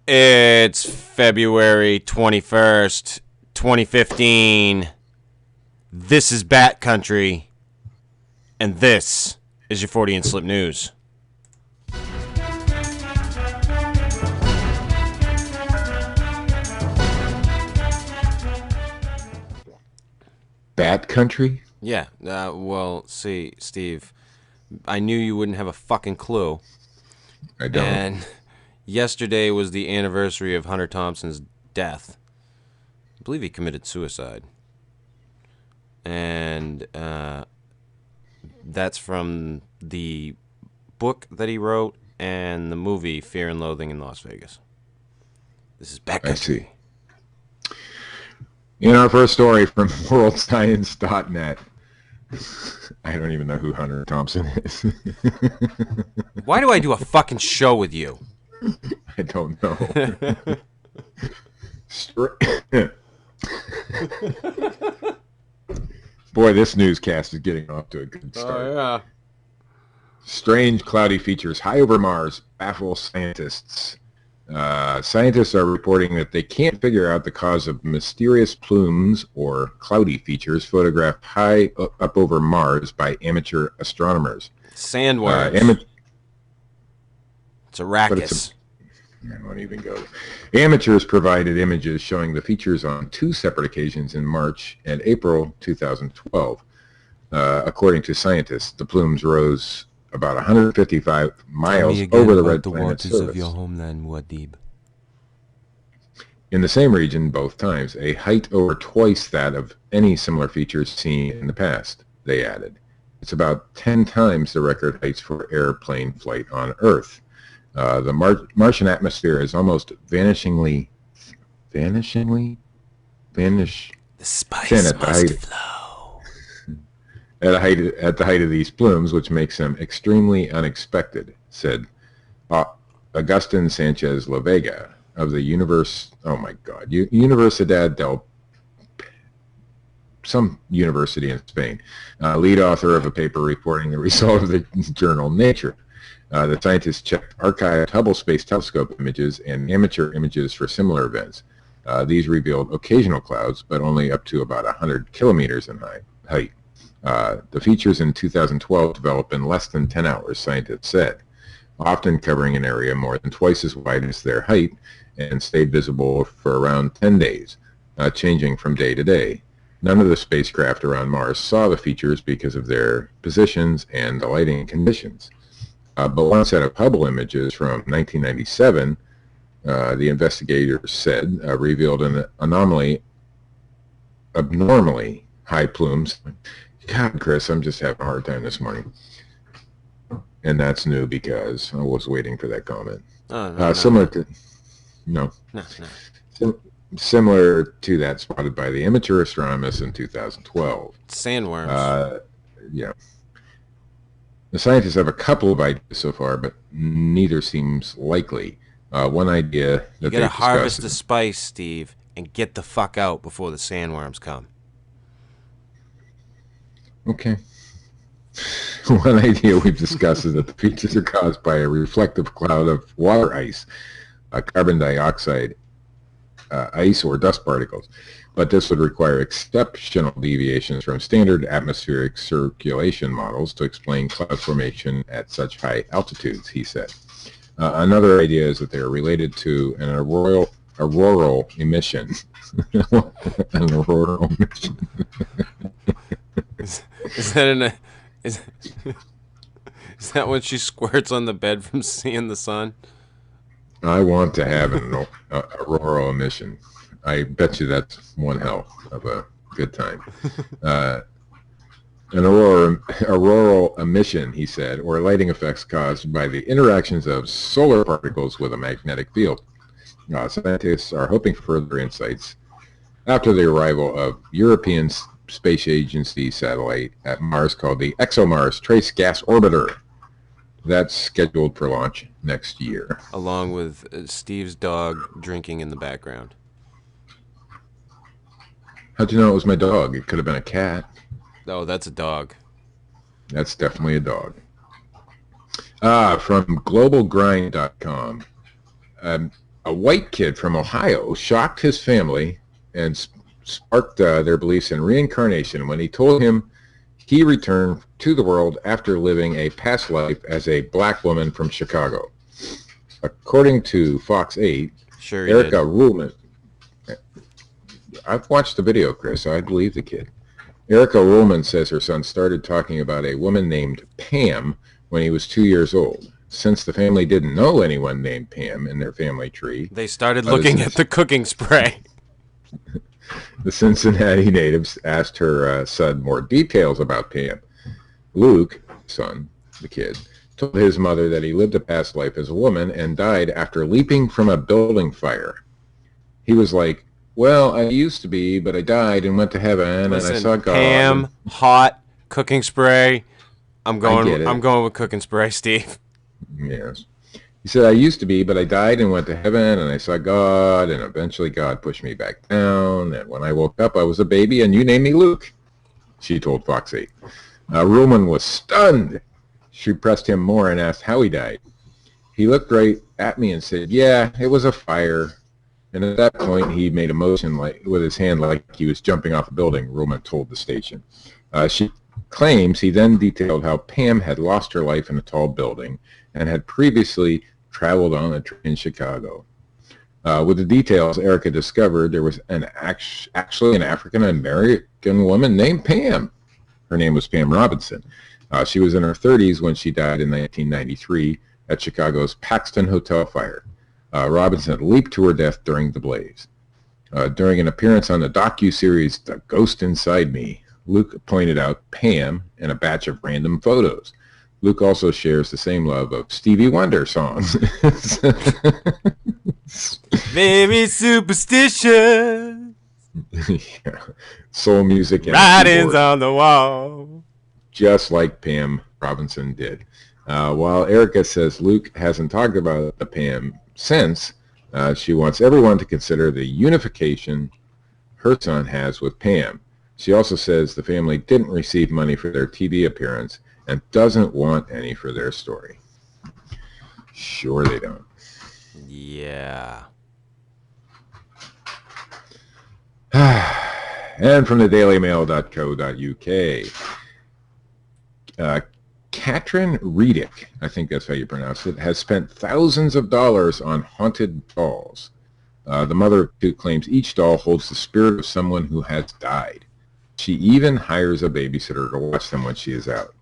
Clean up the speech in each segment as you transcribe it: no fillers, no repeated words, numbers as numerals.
It's February 21st, 2015. This is Bat Country, and this is your Fortean Slip News. Bat Country? Yeah, well, see, Steve, I knew you wouldn't have a fucking clue. I don't. And yesterday was the anniversary of Hunter Thompson's death. I believe he committed suicide. And that's from the book that he wrote and the movie Fear and Loathing in Las Vegas. This is Bat Country. I see. In our first story from worldscience.net, I don't even know who Hunter Thompson is. Why do I do a fucking show with you? I don't know. Boy, this newscast is getting off to a good start. Oh, yeah. Strange cloudy features high over Mars baffle scientists. Scientists are reporting that they can't figure out the cause of mysterious plumes or cloudy features photographed high up over Mars by amateur astronomers. Sandworms. It's Arrakis. I won't even go. Amateurs provided images showing the features on two separate occasions in March and April 2012. According to scientists, the plumes rose about 155 miles over the red planet's surface. Of your homeland, Muad'Dib. In the same region both times, a height over twice that of any similar features seen in the past, they added. It's about 10 times the record heights for airplane flight on Earth. The Martian atmosphere is almost vanishingly The spice thin must flow. At the height of these plumes, which makes them extremely unexpected, said Agustin Sanchez La Vega of the Universidad del some university in Spain, lead author of a paper reporting the result of the journal Nature. The scientists checked archived Hubble Space Telescope images and amateur images for similar events. These revealed occasional clouds, but only up to about 100 kilometers in height. The features in 2012 developed in less than 10 hours, scientists said, often covering an area more than twice as wide as their height and stayed visible for around 10 days, changing from day to day. None of the spacecraft around Mars saw the features because of their positions and the lighting conditions. But one set of Hubble images from 1997, the investigators said, revealed an abnormally high plumes. God, Chris, I'm just having a hard time this morning. And that's new because I was waiting for that comment. Similar to that spotted by the amateur astronomers in 2012. Sandworms. Yeah. The scientists have a couple of ideas so far, but neither seems likely. One idea that you gotta harvest the spice, Steve, and get the fuck out before the sandworms come. Okay. One idea we've discussed is that the features are caused by a reflective cloud of water ice, carbon dioxide ice or dust particles. But this would require exceptional deviations from standard atmospheric circulation models to explain cloud formation at such high altitudes, he said. Another idea is that they are related to an auroral emission. An auroral emission. Is that when she squirts on the bed from seeing the sun? I want to have an auroral emission. I bet you that's one hell of a good time. An auroral emission, he said, or lighting effects caused by the interactions of solar particles with a magnetic field. Scientists are hoping for further insights after the arrival of European Space Agency satellite at Mars called the ExoMars Trace Gas Orbiter. That's scheduled for launch next year. Along with Steve's dog drinking in the background. How'd you know it was my dog? It could have been a cat. Oh, that's a dog. That's definitely a dog. From globalgrind.com. A white kid from Ohio shocked his family and sparked their beliefs in reincarnation when he told him he returned to the world after living a past life as a black woman from Chicago. According to Fox 8, Sure, Erica Ruhlman, I've watched the video, Chris. I believe the kid. Erica Ruhlman says her son started talking about a woman named Pam when he was 2 years old. Since the family didn't know anyone named Pam in their family tree, they started looking at the cooking spray. The Cincinnati natives asked her son more details about Pam. Luke, son, the kid, told his mother that he lived a past life as a woman and died after leaping from a building fire. He was like, well, I used to be, but I died and went to heaven. Listen, and I saw God. Pam, hot, cooking spray. I'm going with cooking spray, Steve. Yes. He said, I used to be, but I died and went to heaven, and I saw God, and eventually God pushed me back down, and when I woke up, I was a baby, and you named me Luke, she told Fox 8. Ruhlman was stunned. She pressed him more and asked how he died. He looked right at me and said, yeah, it was a fire. And at that point, he made a motion with his hand like he was jumping off a building, Ruhlman told the station. She claims he then detailed how Pam had lost her life in a tall building and had previously traveled on a train in Chicago. With the details, Erica discovered there was actually an African-American woman named Pam. Her name was Pam Robinson. She was in her 30s when she died in 1993 at Chicago's Paxton Hotel fire. Robinson leaped to her death during the blaze. During an appearance on the docu-series The Ghost Inside Me, Luke pointed out Pam in a batch of random photos. Luke also shares the same love of Stevie Wonder songs. Baby superstition. Yeah. Soul music. And writings on the wall. Just like Pam Robinson did. While Erica says Luke hasn't talked about the Pam since, she wants everyone to consider the unification her son has with Pam. She also says the family didn't receive money for their TV appearance and doesn't want any for their story. Sure they don't. Yeah. And from the dailymail.co.uk, Katrin Riedick, I think that's how you pronounce it, has spent thousands of dollars on haunted dolls. The mother of two claims each doll holds the spirit of someone who has died. She even hires a babysitter to watch them when she is out.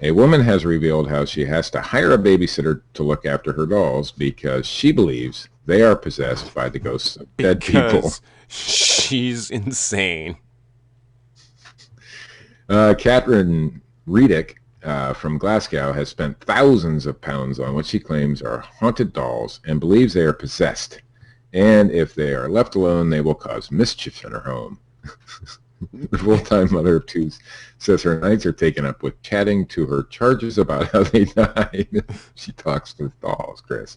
A woman has revealed how she has to hire a babysitter to look after her dolls because she believes they are possessed by the ghosts of dead people. She's insane. Katrin Riedick from Glasgow has spent thousands of pounds on what she claims are haunted dolls and believes they are possessed. And if they are left alone, they will cause mischief in her home. The full-time mother of two says her nights are taken up with chatting to her charges about how they died. She talks with dolls, Chris.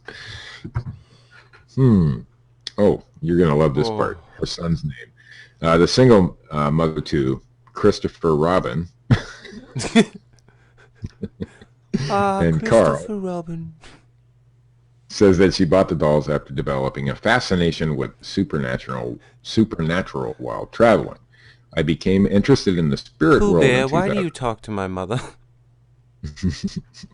Oh, you're going to love this part. Her son's name. The single mother of two, Christopher Robin, and Carl Robin says that she bought the dolls after developing a fascination with supernatural while traveling. I became interested in the spirit world. Bear, why do you talk to my mother?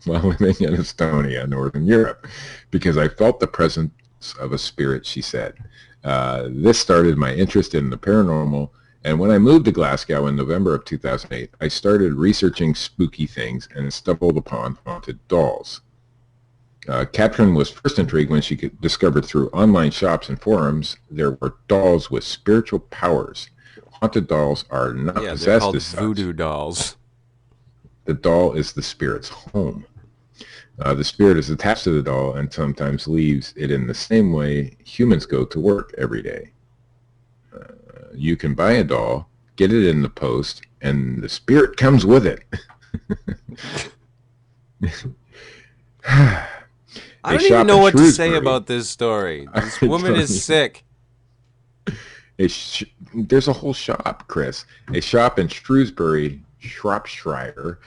While living in Estonia, Northern Europe, because I felt the presence of a spirit, she said. This started my interest in the paranormal, and when I moved to Glasgow in November of 2008, I started researching spooky things and stumbled upon haunted dolls. Katrin was first intrigued when she discovered through online shops and forums there were dolls with spiritual powers. Haunted dolls are not possessed they're called as such. voodoo dolls. The doll is the spirit's home. The spirit is attached to the doll and sometimes leaves it in the same way humans go to work every day. You can buy a doll, get it in the post, and the spirit comes with it. I don't even know what to say about this story. This woman is sick. There's a whole shop, Chris. A shop in Shrewsbury, Shropshire,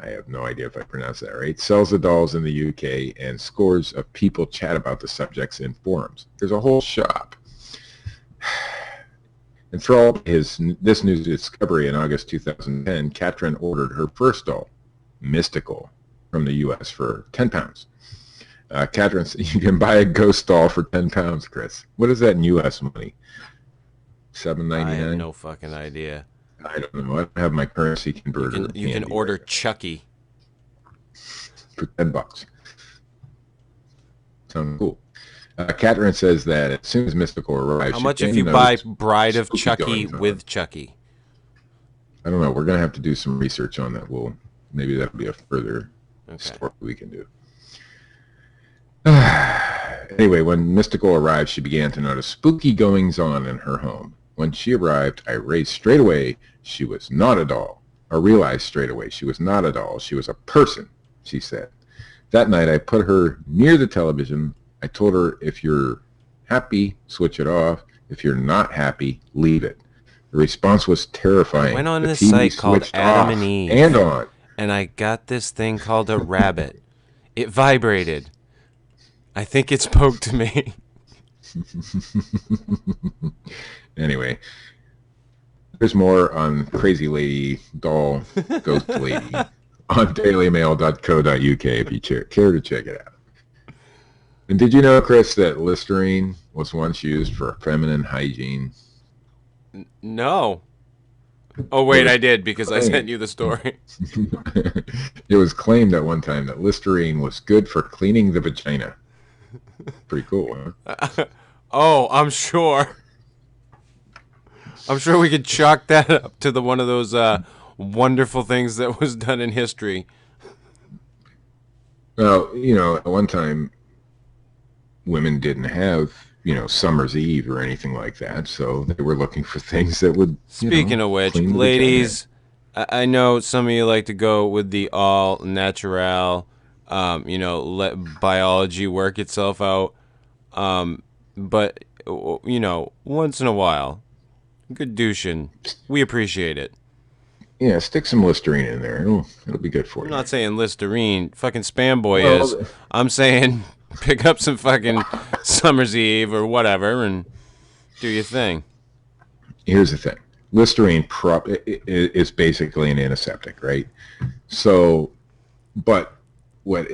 I have no idea if I pronounced that right, sells the dolls in the UK, and scores of people chat about the subjects in forums. There's a whole shop. Enthralled this news discovery in August 2010, Katrin ordered her first doll, Mystical, from the U.S. for £10. Katrin said, you can buy a ghost doll for £10, Chris. What is that in U.S. money? $7.99? I have no fucking idea. I don't know. I don't have my currency converter. You can order Chucky for $10. Sounds cool. Katrin says that as soon as Mystical arrives, how much if you buy Bride of Chucky with Chucky? I don't know. We're gonna have to do some research on that. Maybe that'll be a further story we can do. Anyway, when Mystical arrived, she began to notice spooky goings-on in her home. When she arrived, I realized straight away she was not a doll. She was not a doll. She was a person, she said. That night, I put her near the television. I told her, if you're happy, switch it off. If you're not happy, leave it. The response was terrifying. I went on this site called Adam and Eve. And on. And I got this thing called a rabbit. It vibrated. I think it spoke to me. Anyway, there's more on Crazy Lady Doll Ghost Lady on dailymail.co.uk if you care to check it out. And did you know, Chris, that Listerine was once used for feminine hygiene? No. Oh, wait, I did, because I sent you the story. It was claimed at one time that Listerine was good for cleaning the vagina. Pretty cool, huh? Oh, I'm sure. I'm sure we could chalk that up to one of those wonderful things that was done in history. Well, at one time, women didn't have, Summer's Eve or anything like that, so they were looking for things that would, Speaking of which, ladies, I know some of you like to go with the all natural, let biology work itself out. But, once in a while, good douching, we appreciate it. Yeah, stick some Listerine in there. It'll be good for you. I'm not saying Listerine, fucking Spam Boy is. I'm saying pick up some fucking Summer's Eve or whatever and do your thing. Here's the thing. Listerine is basically an antiseptic, right? So, but what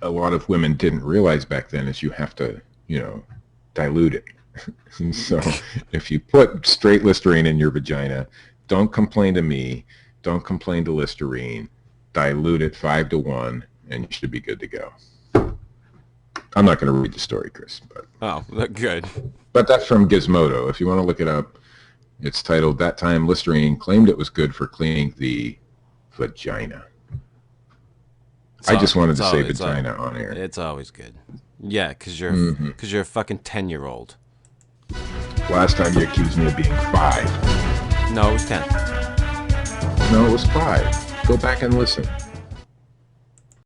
a lot of women didn't realize back then is you have to, dilute it. So if you put straight Listerine in your vagina, don't complain to me, don't complain to Listerine, dilute it 5-to-1, and you should be good to go. I'm not going to read the story, Chris. Oh, good. But that's from Gizmodo. If you want to look it up, it's titled, That Time Listerine Claimed It Was Good for Cleaning the Vagina. I just wanted to say vagina on air. It's always good. Yeah, because you're a fucking 10-year-old. Last time you accused me of being 5. No, it was 10. No, it was 5. Go back and listen.